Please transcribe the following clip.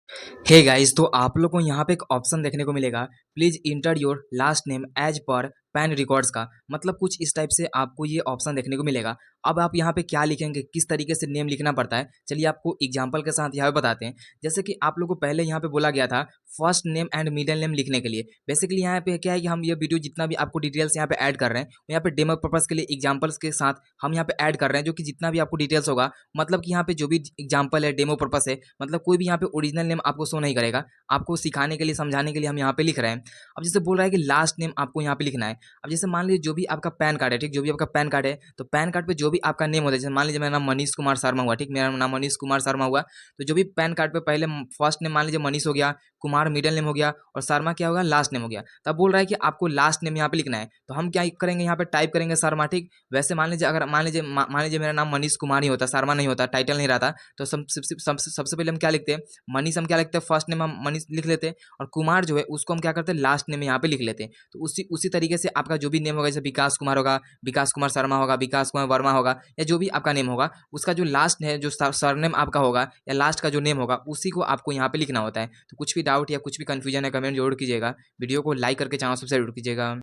Hey guys, तो आप लोग को यहाँ पे एक ऑप्शन देखने को मिलेगा। Please enter your last name as per PAN records का मतलब कुछ इस टाइप से आपको ये ऑप्शन देखने को मिलेगा। अब आप यहाँ पे क्या लिखेंगे, किस तरीके से नेम लिखना पड़ता है, चलिए आपको एग्जांपल के साथ यहाँ पे बताते हैं। जैसे कि आप लोग को पहले यहाँ पे बोला गया था first name and middle name लिखने के लिए। बेसिकली यहाँ पे क्या है कि हम ये वीडियो जितना भी आपको डिटेल्स यहाँ पे ऐड कर रहे हैं, यहाँ पे डेमो पर्पस के लिए एग्जाम्पल्स के साथ हम यहाँ पे ऐड कर रहे हैं, जो कि जितना भी आपको डिटेल्स होगा, मतलब कि यहाँ पे जो भी एग्जाम्पल है, डेमो पर्पस है, मतलब कोई भी यहाँ पे ओरिजिनल नेम आपको शो नहीं करेगा। आपको सिखाने के लिए, समझाने के लिए हम यहाँ पे लिख रहे हैं। अब जैसे बोल रहा है कि लास्ट नेम आपको यहाँ पे लिखना है। अब जैसे मान लीजिए जो भी आपका पैन कार्ड है, ठीक, जो भी आपका पैन कार्ड है, तो पैन कार्ड पे जो भी आपका नेम होता है, जैसे मान लीजिए मेरा नाम मनीष कुमार शर्मा हुआ, ठीक, मेरा नाम मनीष कुमार शर्मा हुआ, तो जो भी पैन कार्ड पे पहले फर्स्ट नेम मान लीजिए मनीष हो गया, कुमार मिडिल नेम हो गया और शर्मा क्या होगा, लास्ट नेम हो गया। तब बोल रहा है कि आपको लास्ट नेम यहाँ पे लिखना है, तो हम क्या करेंगे, यहाँ पे टाइप करेंगे शर्मा, ठीक। वैसे मान लीजिए अगर मान लीजिए मेरा नाम मनीष कुमार ही होता, शर्मा नहीं होता, टाइटल नहीं रहता, तो सबसे पहले हम क्या लिखते हैं, मनीष हम क्या लिखते हैं, फर्स्ट नेम हम मनीष लिख लेते हैं, और कुमार जो है उसको हम क्या करते हैं, लास्ट नेम यहाँ पे लिख लेते हैं। तो उसी उसी तरीके से आपका जो भी नेम होगा, जैसे विकास कुमार होगा, विकास कुमार शर्मा होगा, विकास कुमार वर्मा होगा, या जो भी आपका नेम होगा, उसका जो लास्ट है, जो सरनेम आपका होगा या लास्ट का जो नेम होगा, उसी को आपको यहाँ पे लिखना होता है। तो कुछ भी डाउट या कुछ भी कंफ्यूजन है, कमेंट जरूर कीजिएगा। वीडियो को लाइक करके चैनल सब्सक्राइब जरूर कीजिएगा।